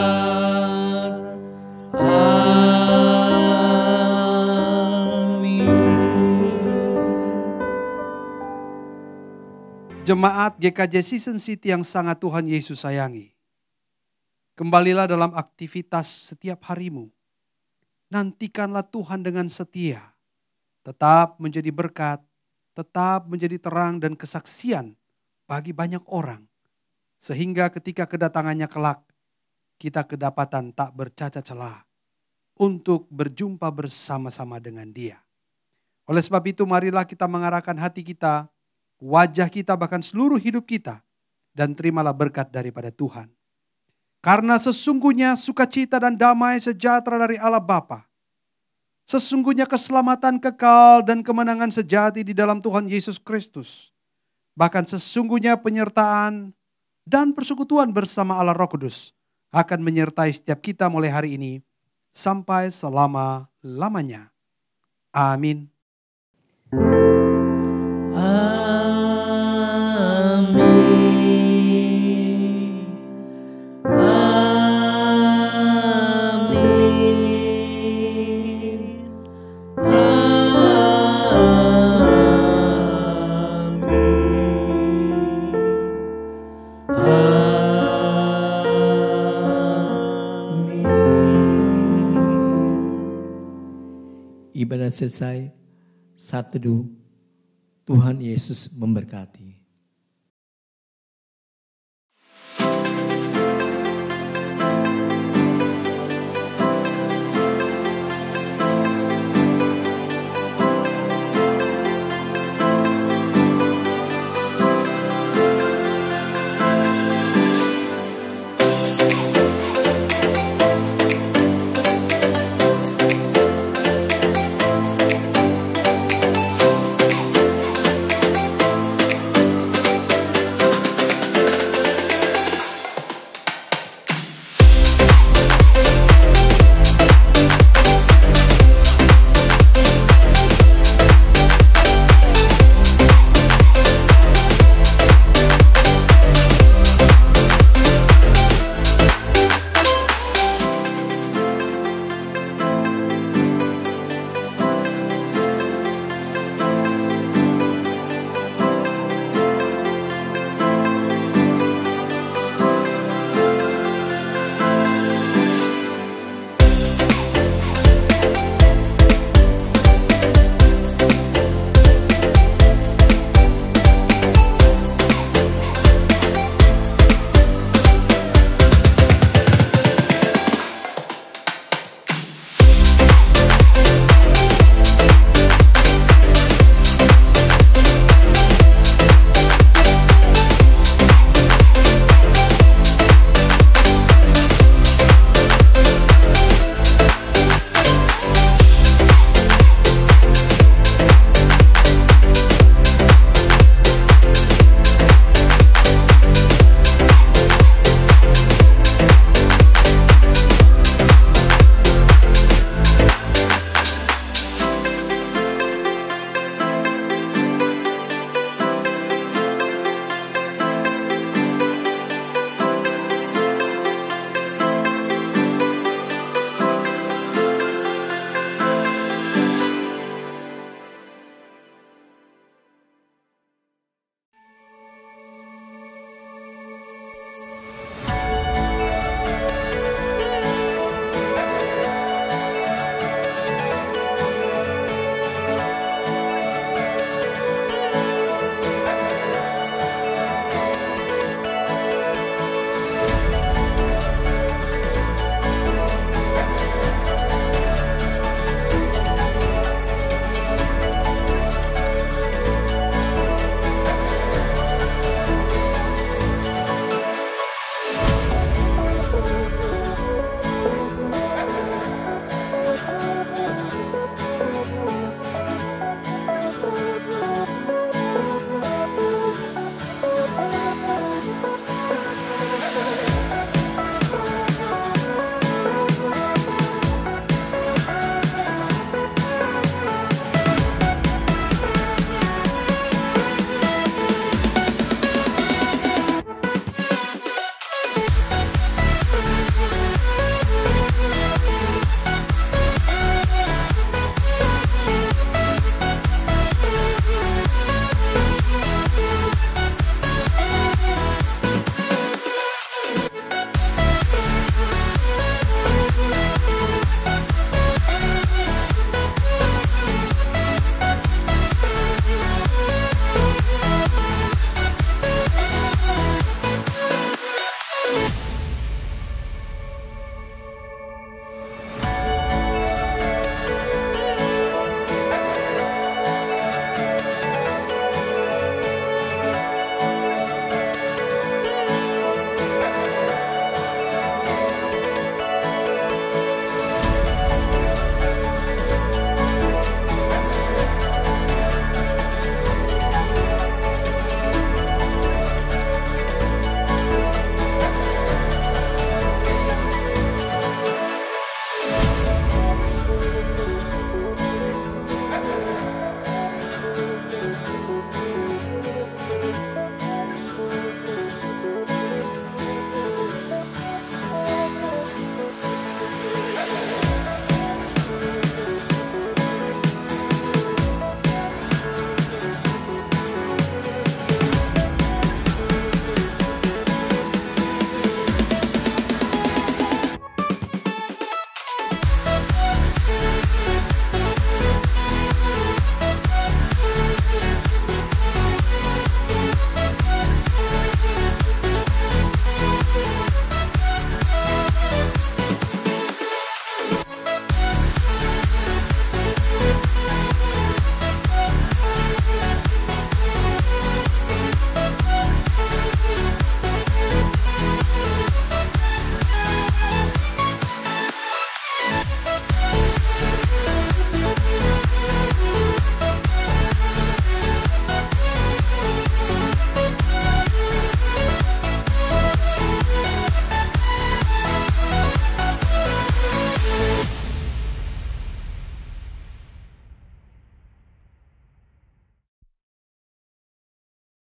Jemaat GKJ Season City yang sangat Tuhan Yesus sayangi. Kembalilah dalam aktivitas setiap harimu. Nantikanlah Tuhan dengan setia. Tetap menjadi berkat, tetap menjadi terang dan kesaksian bagi banyak orang. Sehingga ketika kedatangannya kelak, kita kedapatan tak bercacat celah untuk berjumpa bersama-sama dengan Dia. Oleh sebab itu marilah kita mengarahkan hati kita, wajah kita, bahkan seluruh hidup kita, dan terimalah berkat daripada Tuhan. Karena sesungguhnya sukacita dan damai sejahtera dari Allah Bapa, sesungguhnya keselamatan kekal dan kemenangan sejati di dalam Tuhan Yesus Kristus, bahkan sesungguhnya penyertaan dan persekutuan bersama Allah Roh Kudus akan menyertai setiap kita mulai hari ini sampai selama-lamanya. Amin. Ibadah selesai, saat teduh, Tuhan Yesus memberkati.